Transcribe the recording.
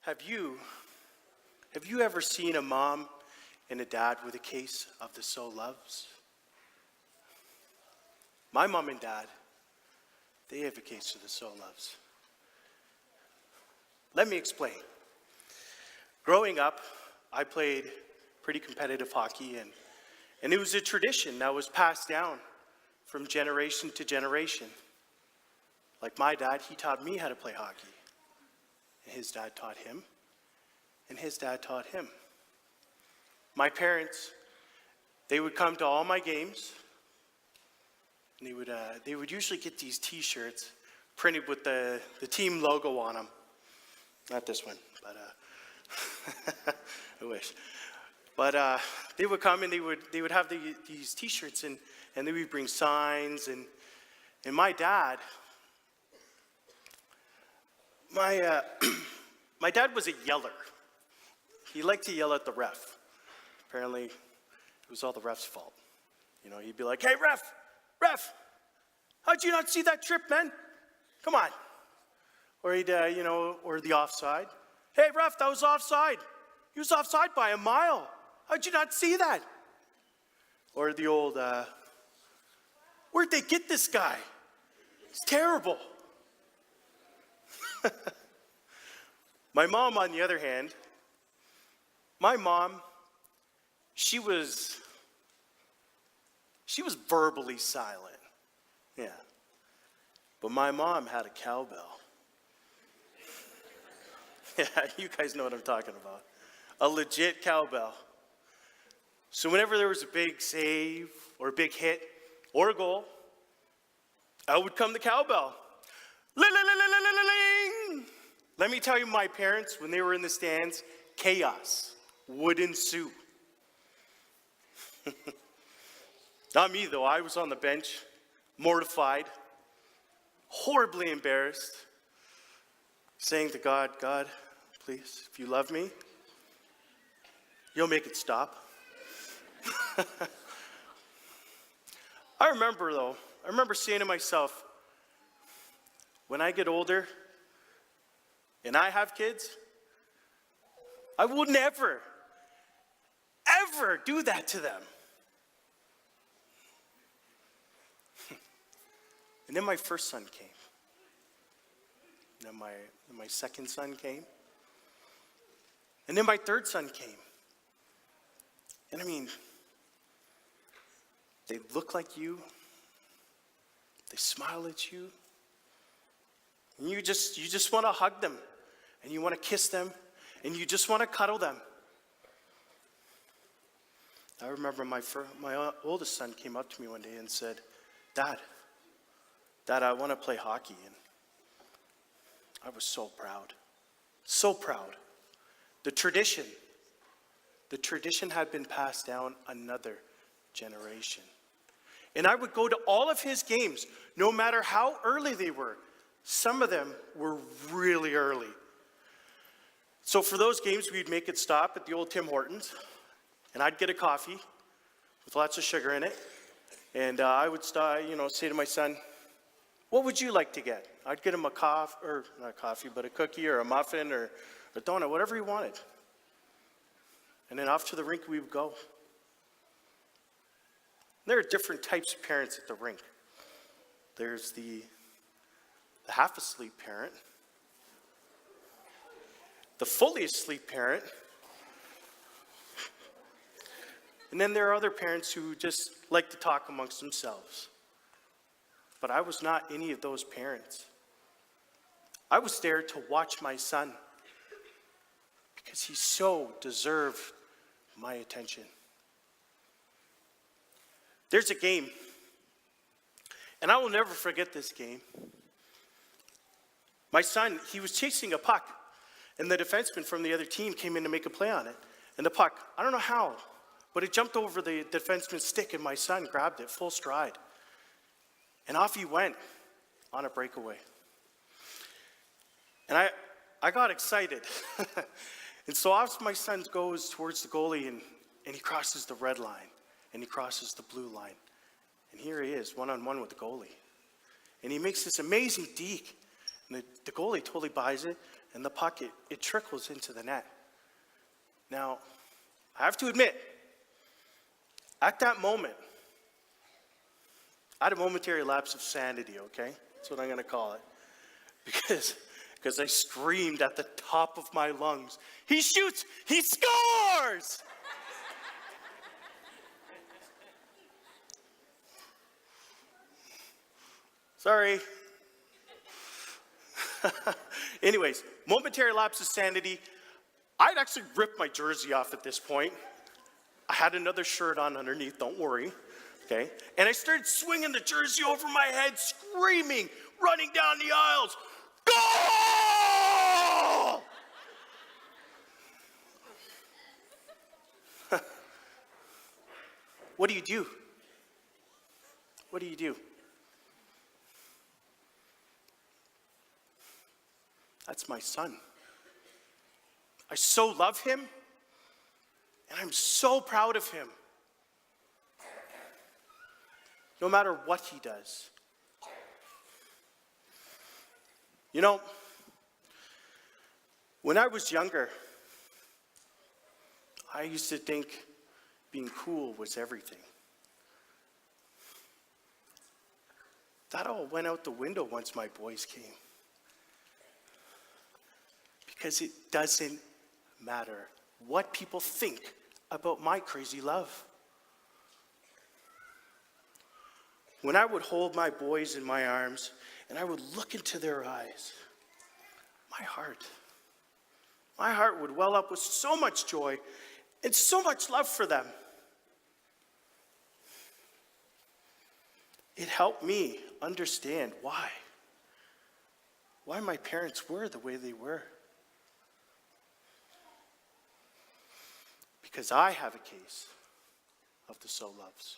Have you ever seen a mom and a dad with a case of the So Loves? My mom and dad, they have a case of the So Loves. Let me explain. Growing up, I played pretty competitive hockey, and it was a tradition that was passed down from generation to generation. Like my dad, he taught me how to play hockey. And his dad taught him, and his dad taught him. My parents, they would come to all my games, and they would usually get these t-shirts printed with the team logo on them. Not this one, but I wish. But they would come and they would have these t-shirts, and they would bring signs, and my dad, my dad was a yeller. He liked to yell at the ref. Apparently, it was all the ref's fault. You know, he'd be like, "Hey, ref, how'd you not see that trip, man? Come on." Or he'd, or the offside. "Hey, ref, that was offside. He was offside by a mile. How'd you not see that?" Or the old, "Where'd they get this guy? He's terrible." My mom, on the other hand, she was verbally silent. Yeah. But my mom had a cowbell. Yeah, you guys know what I'm talking about. A legit cowbell. So whenever there was a big save or a big hit or a goal, out would come the cowbell. Ling! Let me tell you, my parents, when they were in the stands, chaos would ensue. Not me, though. I was on the bench, mortified, horribly embarrassed, saying to God, "God, please, if you love me, you'll make it stop." I remember saying to myself, when I get older and I have kids, I will never, ever do that to them. And then my first son came. Then my second son came. And then my third son came. And I mean, they look like you. They smile at you. And you just want to hug them. And you want to kiss them. And you just want to cuddle them. I remember my oldest son came up to me one day and said, Dad, I want to play hockey." And I was so proud. So proud. The tradition had been passed down another generation. And I would go to all of his games, no matter how early they were. Some of them were really early. So for those games, we'd make it stop at the old Tim Hortons, and I'd get a coffee with lots of sugar in it. And I would say to my son, "What would you like to get?" I'd get him a cookie or a muffin or a donut, whatever he wanted. And then off to the rink we would go. There are different types of parents at the rink. There's the half asleep parent, the fully asleep parent, and then there are other parents who just like to talk amongst themselves. But I was not any of those parents. I was there to watch my son because he so deserved my attention. There's a game, and I will never forget this game. My son, he was chasing a puck, and the defenseman from the other team came in to make a play on it. And the puck, I don't know how, but it jumped over the defenseman's stick, and my son grabbed it full stride. And off he went on a breakaway. And I got excited. And so off my son goes towards the goalie, and he crosses the red line, and he crosses the blue line. And here he is, one-on-one with the goalie. And he makes this amazing deke. And the goalie totally buys it, and the puck, it trickles into the net. Now, I have to admit, at that moment, I had a momentary lapse of sanity, okay? That's what I'm going to call it. Because I screamed at the top of my lungs, "He shoots! He scores!" Sorry. Anyways, momentary lapse of sanity. I'd actually ripped my jersey off at this point. I had another shirt on underneath, don't worry. Okay? And I started swinging the jersey over my head, screaming, running down the aisles, "Goal!" What do you do? What do you do? That's my son. I so love him, and I'm so proud of him. No matter what he does. You know, when I was younger, I used to think being cool was everything. That all went out the window once my boys came. Because it doesn't matter what people think about my crazy love. When I would hold my boys in my arms and I would look into their eyes, my heart would well up with so much joy and so much love for them. It helped me understand why my parents were the way they were. Because I have a case of the so loves.